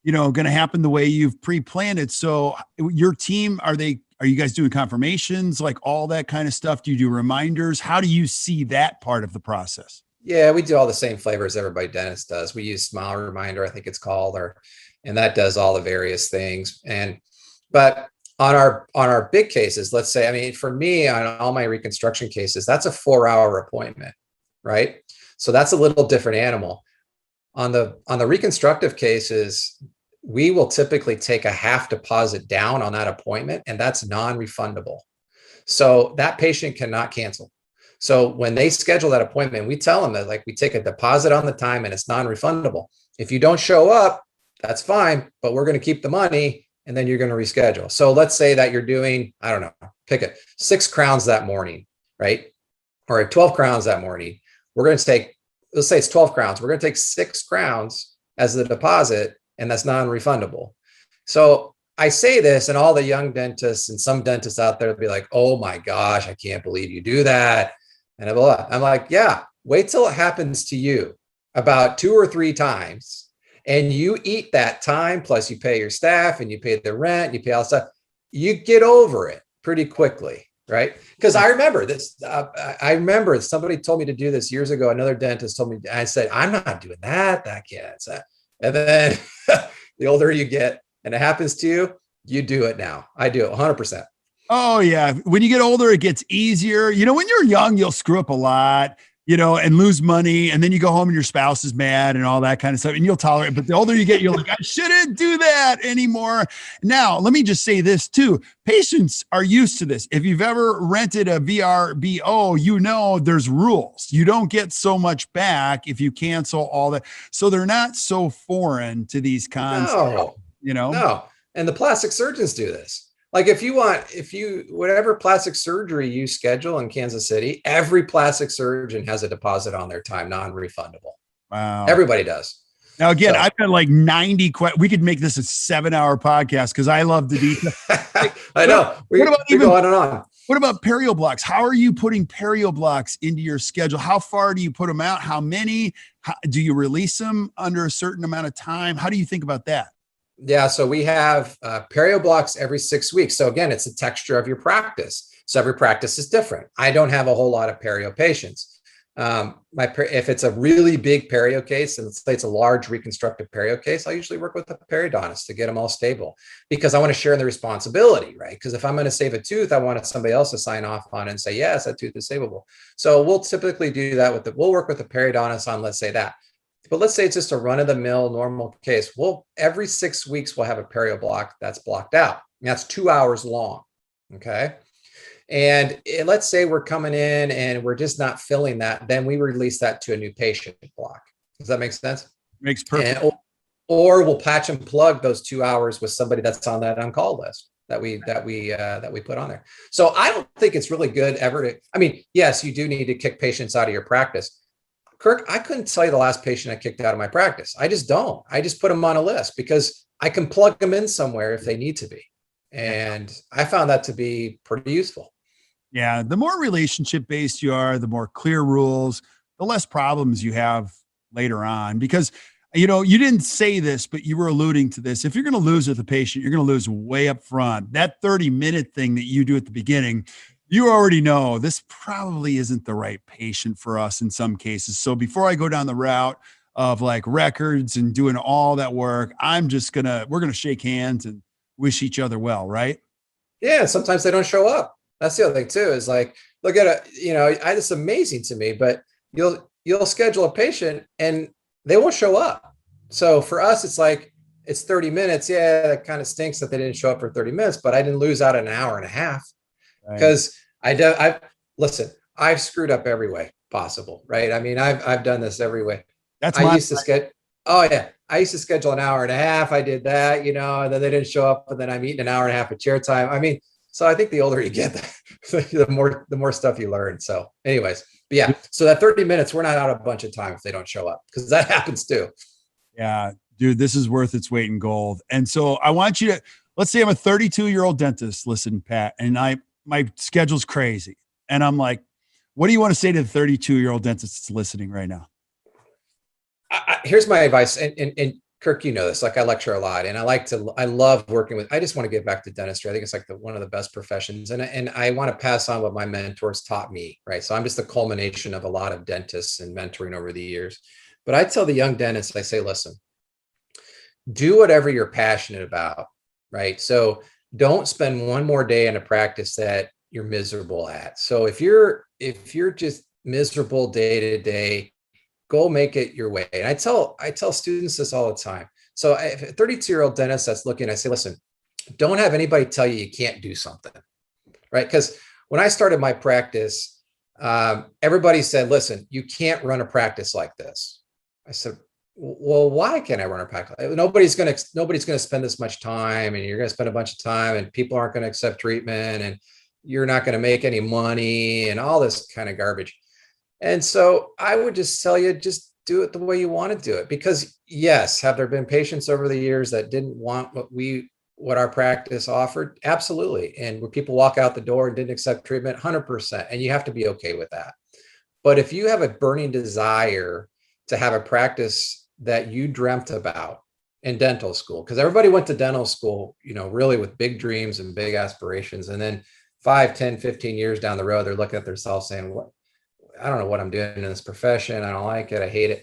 going to happen the way you've pre-planned it. So your team, are you guys doing confirmations, like all that kind of stuff? Do you do reminders? How do you see that part of the process? Yeah, we do all the same flavors everybody dentist does. We use Smile Reminder, I think it's called, and that does all the various things. But on our big cases, let's say, I mean, for me, on all my reconstruction cases, that's a 4-hour appointment, right? So that's a little different animal. On the reconstructive cases, we will typically take a half deposit down on that appointment, and that's non-refundable. So that patient cannot cancel. So when they schedule that appointment, we tell them that, like, we take a deposit on the time and it's non-refundable. If you don't show up, that's fine, but we're going to keep the money and then you're going to reschedule. So let's say that you're doing, I don't know, pick it, 6 crowns that morning, right? Or 12 crowns that morning. We're going to take, let's say it's 12 crowns. We're going to take 6 crowns as the deposit, and that's non-refundable. So I say this, and all the young dentists and some dentists out there will be like, oh my gosh, I can't believe you do that. And I'm like, yeah, wait till it happens to you about 2 or 3 times, and you eat that time, plus you pay your staff and you pay the rent, you pay all the stuff. You get over it pretty quickly, right? Because I remember this. I remember somebody told me to do this years ago. Another dentist told me, I said, I'm not doing that. That can't. And then the older you get and it happens to you, you do it now. I do it 100%. Oh yeah. When you get older, it gets easier. When you're young, you'll screw up a lot, and lose money. And then you go home and your spouse is mad and all that kind of stuff, and you'll tolerate it. But the older you get, you're like, I shouldn't do that anymore. Now, let me just say this too. Patients are used to this. If you've ever rented a VRBO, there's rules. You don't get so much back if you cancel all that. So they're not so foreign to these concepts, No. And the plastic surgeons do this. Like whatever plastic surgery you schedule in Kansas City, every plastic surgeon has a deposit on their time, non-refundable. Wow. Everybody does. Now, again, I've got like 90 questions. We could make this a 7-hour podcast because I love the detail. I know. We go on and on. What about perio blocks? How are you putting perio blocks into your schedule? How far do you put them out? How many? Do you release them under a certain amount of time? How do you think about that? Yeah, so we have perio blocks every 6 weeks. So again, it's a texture of your practice. So every practice is different. I don't have a whole lot of perio patients. If it's a really big perio case, and let's say it's a large reconstructive perio case, I usually work with a periodontist to get them all stable, because I want to share in the responsibility, right? Because if I'm going to save a tooth, I want somebody else to sign off on and say, yes, that tooth is savable. So we'll typically do that we'll work with the periodontist on, let's say that. But let's say it's just a run-of-the-mill normal case. Every 6 weeks, we'll have a perio block that's blocked out. And that's 2 hours long, okay? And let's say we're coming in and we're just not filling that, then we release that to a new patient block. Does that make sense? Makes perfect. Or we'll patch and plug those 2 hours with somebody that's on that on-call list that we put on there. So I don't think it's really good ever yes, you do need to kick patients out of your practice. Kirk, I couldn't tell you the last patient I kicked out of my practice. I just don't. I just put them on a list because I can plug them in somewhere if they need to be. And I found that to be pretty useful. Yeah. The more relationship based you are, the more clear rules, the less problems you have later on. Because, you didn't say this, but you were alluding to this. If you're going to lose with a patient, you're going to lose way up front. That 30-minute thing that you do at the beginning, You already know this probably isn't the right patient for us in some cases. So before I go down the route of like records and doing all that work, we're gonna shake hands and wish each other well, right? Yeah, sometimes they don't show up. That's the other thing too, is like, look at it, it's amazing to me, but you'll schedule a patient and they won't show up. So for us, it's like, it's 30 minutes. Yeah, that kind of stinks that they didn't show up for 30 minutes, but I didn't lose out an hour and a half Right. because listen, I've screwed up every way possible, right? I mean, I've done this every way. That's I my used to schedule. Oh yeah, I used to schedule an hour and a half. I did that, and then they didn't show up, and then I'm eating an hour and a half of chair time. I mean, so I think the older you get, the more stuff you learn. So, anyways, but yeah. So that 30 minutes, we're not out a bunch of time if they don't show up, because that happens too. Yeah, dude, this is worth its weight in gold. And so I want you to, let's say I'm a 32-year-old dentist. Listen, Pat, and my schedule's crazy. And I'm like, what do you want to say to the 32-year-old dentist that's listening right now? Here's my advice. And Kirk, you know this, like I lecture a lot and I love working with, I just want to get back to dentistry. I think it's like one of the best professions. And I want to pass on what my mentors taught me, right? So I'm just the culmination of a lot of dentists and mentoring over the years. But I tell the young dentists, I say, listen, do whatever you're passionate about, right? So don't spend one more day in a practice that you're miserable at. So if you're just miserable day to day, go make it your way. And I tell students this all the time. So if a 32-year-old dentist that's looking, I say, listen, don't have anybody tell you you can't do something, right? Because when I started my practice, everybody said, listen, you can't run a practice like this. I said, well, why can't I run a practice? Nobody's going to spend this much time, and you're going to spend a bunch of time, and people aren't going to accept treatment, and you're not going to make any money, and all this kind of garbage. And so I would just tell you, just do it the way you want to do it. Because yes, have there been patients over the years that didn't want what our practice offered? Absolutely. And where people walk out the door and didn't accept treatment, 100%. And you have to be okay with that. But if you have a burning desire to have a practice that you dreamt about in dental school, because everybody went to dental school, really with big dreams and big aspirations. And then 5, 10, 15 years down the road, they're looking at themselves saying, I don't know what I'm doing in this profession. I don't like it. I hate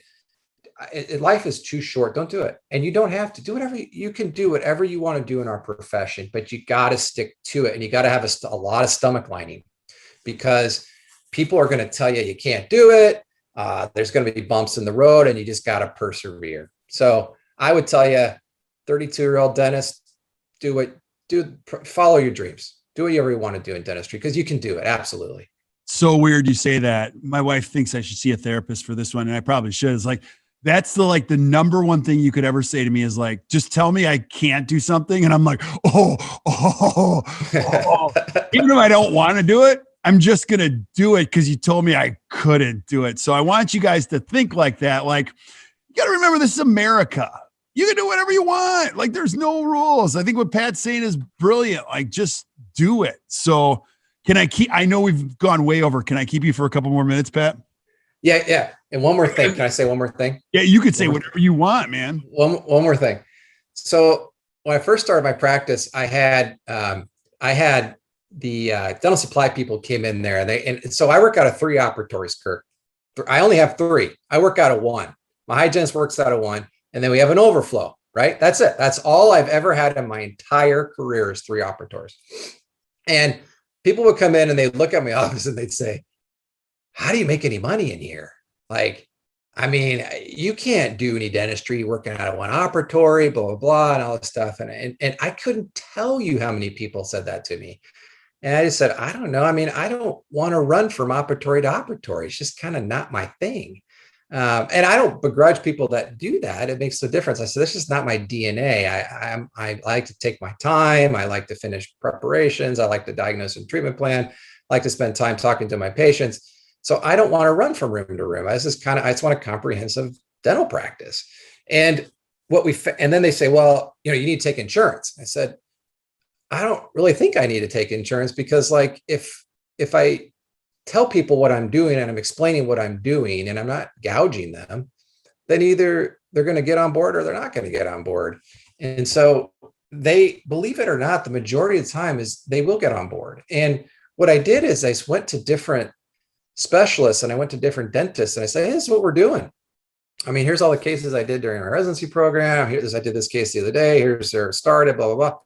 it. Life is too short. Don't do it. And you don't have to do whatever you can do, whatever you want to do in our profession, but you got to stick to it. And you got to have a lot of stomach lining, because people are going to tell you can't do it. There's going to be bumps in the road, and you just got to persevere. So I would tell you, 32-year-old dentist, follow your dreams. Do whatever you want to do in dentistry, because you can do it. Absolutely. So weird you say that. My wife thinks I should see a therapist for this one, and I probably should. It's like, that's the number one thing you could ever say to me is like, just tell me I can't do something. And I'm like, oh. Even if I don't want to do it, I'm just going to do it because you told me I couldn't do it. So I want you guys to think like that. Like, you got to remember, this is America. You can do whatever you want. Like, there's no rules. I think what Pat's saying is brilliant. Like, just do it. So I know we've gone way over. Can I keep you for a couple more minutes, Pat? Yeah. And one more thing. Can I say one more thing? Yeah, you could say whatever you want, man. One more thing. So when I first started my practice, I had the dental supply people came in there, and so I work out of 3 operatories, Kirk. I only have 3. I work out of 1. My hygienist works out of 1, and then we have an overflow, right? That's it. That's all I've ever had in my entire career is 3 operatories. And people would come in and they'd look at my office and they'd say, how do you make any money in here? Like, I mean, you can't do any dentistry working out of 1 operatory, blah, blah, blah, and all this stuff. And I couldn't tell you how many people said that to me. And I just said, I don't know. I mean, I don't want to run from operatory to operatory. It's just kind of not my thing. And I don't begrudge people that do that. It makes a difference. I said, this is not my DNA. I like to take my time. I like to finish preparations. I like to diagnose and treatment plan. I like to spend time talking to my patients. So I don't want to run from room to room. I just want a comprehensive dental practice. And then they say, well, you need to take insurance. I said, I don't really think I need to take insurance, because like, if I tell people what I'm doing and I'm explaining what I'm doing and I'm not gouging them, then either they're going to get on board or they're not going to get on board. And so they, believe it or not, the majority of the time is they will get on board. And what I did is I went to different specialists and I went to different dentists and I said, hey, this is what we're doing. I mean, here's all the cases I did during my residency program. I did this case the other day. Here's where it started, blah, blah, blah.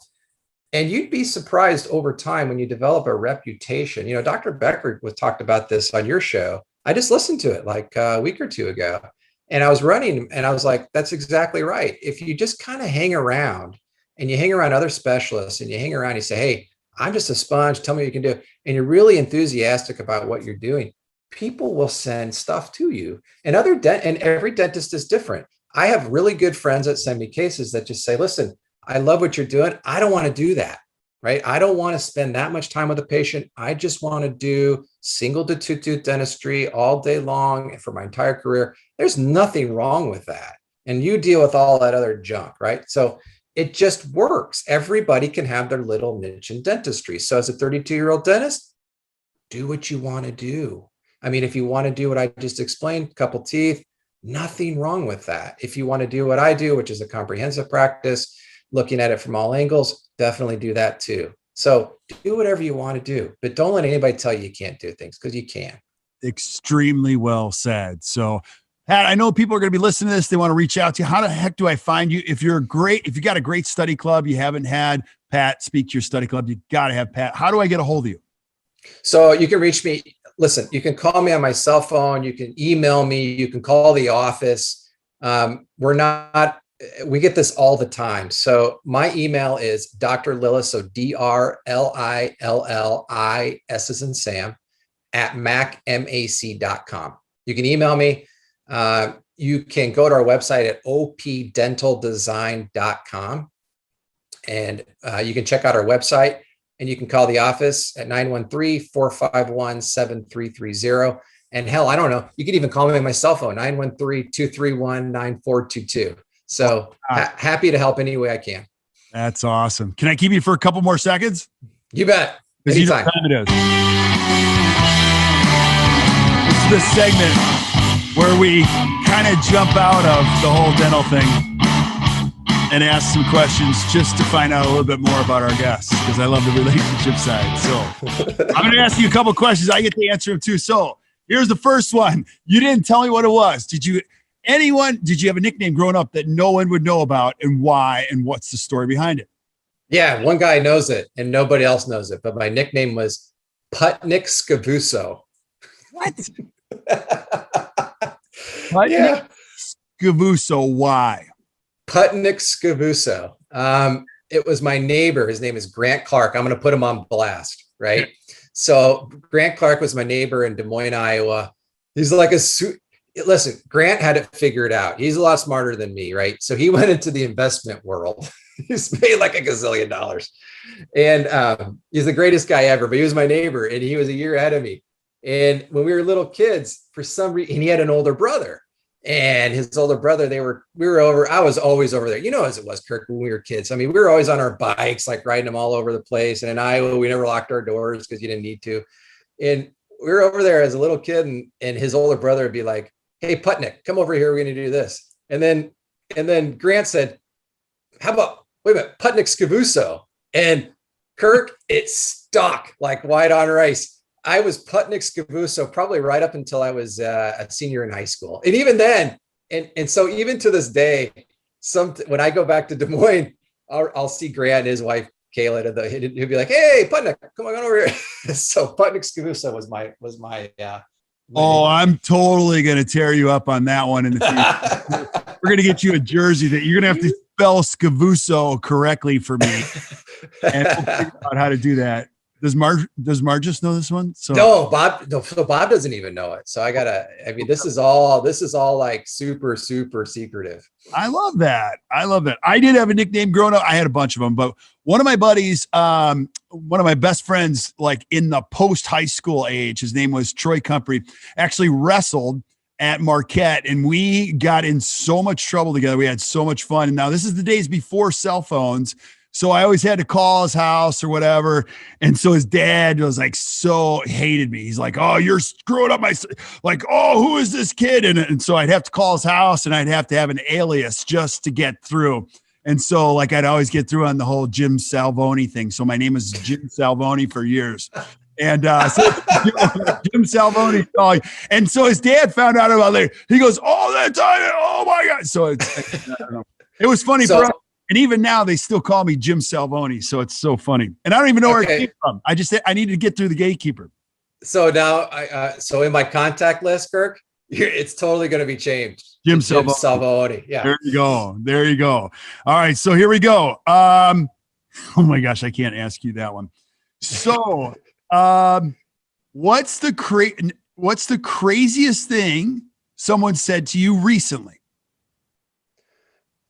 And you'd be surprised over time when you develop a reputation. You know, Dr. Becker talked about this on your show. I just listened to it like a week or two ago. And I was running and I was like, that's exactly right. If you just kind of hang around and you hang around other specialists and you hang around, you say, hey, I'm just a sponge. Tell me what you can do. And you're really enthusiastic about what you're doing. People will send stuff to you. And every dentist is different. I have really good friends that send me cases that just say, listen, I love what you're doing. I don't want to do that, right? I don't want to spend that much time with a patient. I just want to do single to two tooth dentistry all day long for my entire career. There's nothing wrong with that. And you deal with all that other junk, right? So it just works. Everybody can have their little niche in dentistry. So as a 32-year-old dentist, do what you want to do. I mean, if you want to do what I just explained, couple teeth, nothing wrong with that. If you want to do what I do, which is a comprehensive practice, looking at it from all angles, definitely do that too. So do whatever you want to do, but don't let anybody tell you can't do things, because you can. Extremely well said. So, Pat, I know people are going to be listening to this. They want to reach out to you. How the heck do I find you? If you got a great study club, you haven't had Pat speak to your study club, you got to have Pat. How do I get a hold of you? So you can reach me. Listen, you can call me on my cell phone. You can email me. You can call the office. We get this all the time. So my email is Dr. Lillis, so DrLillis as in Sam, at macmac.com. You can email me. You can go to our website at opdentaldesign.com. And you can check out our website, and you can call the office at 913-451-7330. And hell, I don't know, you can even call me on my cell phone, 913-231-9422. So happy to help any way I can. That's awesome. Can I keep you for a couple more seconds? You bet. Anytime. You know what time it is. This is the segment where we kind of jump out of the whole dental thing and ask some questions just to find out a little bit more about our guests, because I love the relationship side. So I'm going to ask you a couple questions. I get to answer them too. So here's the first one. You didn't tell me what it was. Did you have a nickname growing up that no one would know about, and why, and what's the story behind it? Yeah, one guy knows it and nobody else knows it, but my nickname was Putnik Scavuso. What? Putnik Scavuso, why? Putnik Scavuso. It was my neighbor. His name is Grant Clark. I'm going to put him on blast, right? So Grant Clark was my neighbor in Des Moines, Iowa. He's like listen, Grant had it figured out. He's a lot smarter than me, right? So he went into the investment world. He's made like $1 gazillion. And he's the greatest guy ever, but he was my neighbor and he was a year ahead of me. And when we were little kids, for some reason, and he had an older brother. And his older brother, I was always over there. You know, as it was, Kirk, when we were kids. I mean, we were always on our bikes, like riding them all over the place. And in Iowa, we never locked our doors because you didn't need to. And we were over there as a little kid, and his older brother would be like, hey, Putnik, come over here. We're going to do this. And then Grant said, how about, wait a minute, Putnik Scavuso. And Kirk, it stuck like white on rice. I was Putnik Scavuso probably right up until I was a senior in high school. And even then, and so even to this day, when I go back to Des Moines, I'll see Grant and his wife, Kayla, he'll be like, hey, Putnik, come on over here. So Putnik Scavuso was my I'm totally going to tear you up on that one in the future. We're going to get you a jersey that you're going to have to spell Scavuso correctly for me. And we'll figure out how to do that. Does Margis know this one? So Bob doesn't even know it. So this is all like super, super secretive. I love that. I did have a nickname growing up. I had a bunch of them, but one of my buddies, one of my best friends, like in the post high school age, his name was Troy Cumpry, actually wrestled at Marquette, and we got in so much trouble together. We had so much fun. And now this is the days before cell phones. So I always had to call his house or whatever. And so his dad was like, so hated me. He's like, oh, you're screwing up who is this kid? And so I'd have to call his house and I'd have to have an alias just to get through. And so like, I'd always get through on the whole Jim Salvoni thing. So my name is Jim Salvoni for years. And so Jim Salvoni calling. And so his dad found out about it later. He goes, "Oh, that time. Oh my God." So I don't know. It was funny for us. And even now they still call me Jim Salvoni. So it's so funny. And I don't even know where it came from. I needed to get through the gatekeeper. So now, so in my contact list, Kirk, it's totally going to be changed. Jim Salvoni. Yeah. There you go. There you go. All right. So here we go. Oh my gosh, I can't ask you that one. So, what's the craziest thing someone said to you recently?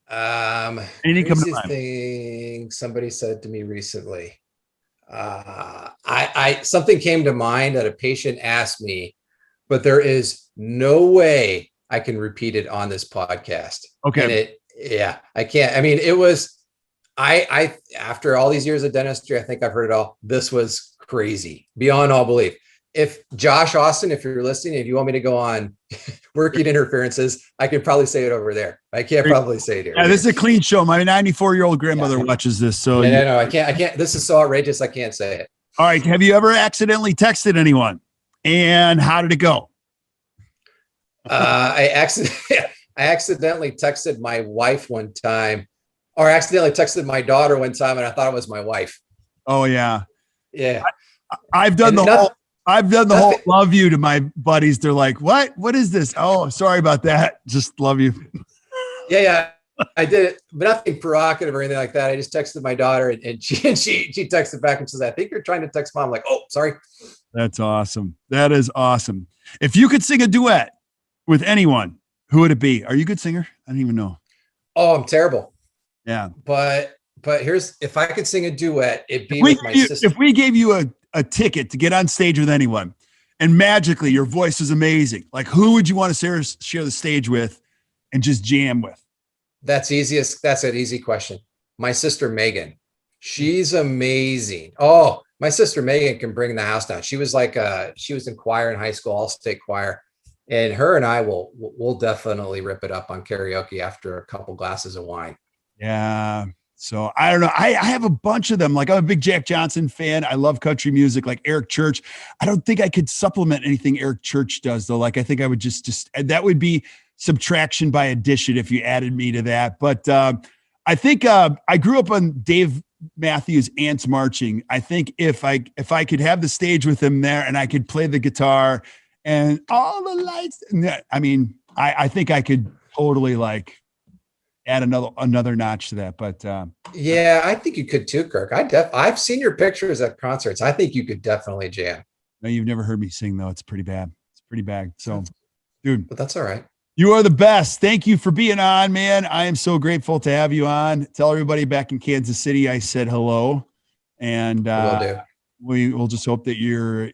Craziest thing somebody said to me recently. Something came to mind that a patient asked me, but there is no way I can repeat it on this podcast. Okay. And I can't. I mean, it was, after all these years of dentistry, I think I've heard it all. This was crazy beyond all belief. If Josh Austin, if you're listening, if you want me to go on working interferences, I could probably say it over there. I can't probably say it here. Yeah, this is a clean show. My 94-year-old grandmother watches this. So no, I can't. This is so outrageous. I can't say it. All right. Have you ever accidentally texted anyone? And how did it go? I accidentally texted my wife one time, or accidentally texted my daughter one time, and I thought it was my wife. Oh yeah. Yeah. I've done the whole love you to my buddies. They're like, what is this? Oh, sorry about that. Just love you. Yeah. I did it, but nothing provocative or anything like that. I just texted my daughter and she texted back and says, "I think you're trying to text mom." I'm like, "Oh, sorry." That's awesome. That is awesome. If you could sing a duet with anyone, who would it be? Are you a good singer? I don't even know. Oh, I'm terrible. Yeah. But if I could sing a duet, it'd be with my sister. If we gave you a ticket to get on stage with anyone and magically your voice is amazing, like who would you want to share the stage with and just jam with? That's an easy question. My sister, Megan, she's amazing. Oh, my sister, Megan, can bring the house down. She was in choir in high school, all state choir. And her and I will definitely rip it up on karaoke after a couple glasses of wine. Yeah. So I don't know. I have a bunch of them. Like I'm a big Jack Johnson fan. I love country music, like Eric Church. I don't think I could supplement anything Eric Church does though. Like I think I would just that would be subtraction by addition if you added me to that. But I think I grew up on Dave Matthews Ants Marching. I think if I could have the stage with him there and I could play the guitar and all the lights, I mean, I think I could totally like add another notch to that. But yeah, I think you could too, Kirk. I've seen your pictures at concerts. I think you could definitely jam. No, you've never heard me sing though. It's pretty bad. So, dude, but that's all right. You are the best. Thank you for being on, man. I am so grateful to have you on. Tell everybody back in Kansas City I said hello, and we will just hope that your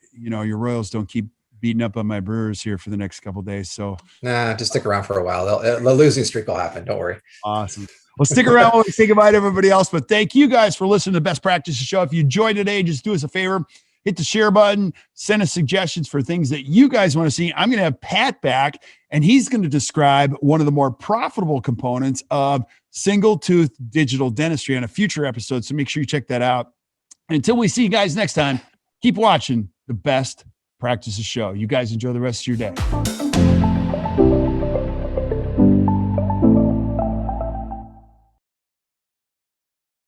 Royals don't keep beating up on my Brewers here for the next couple of days. So just stick around for a while. The losing streak will happen. Don't worry. Awesome. Well, stick around while we say goodbye to everybody else. But thank you guys for listening to Best Practices Show. If you enjoyed today, just do us a favor. Hit the share button, send us suggestions for things that you guys want to see. I'm going to have Pat back, and he's going to describe one of the more profitable components of single tooth digital dentistry on a future episode. So make sure you check that out. And until we see you guys next time, keep watching the Best Practices Show. You guys enjoy the rest of your day.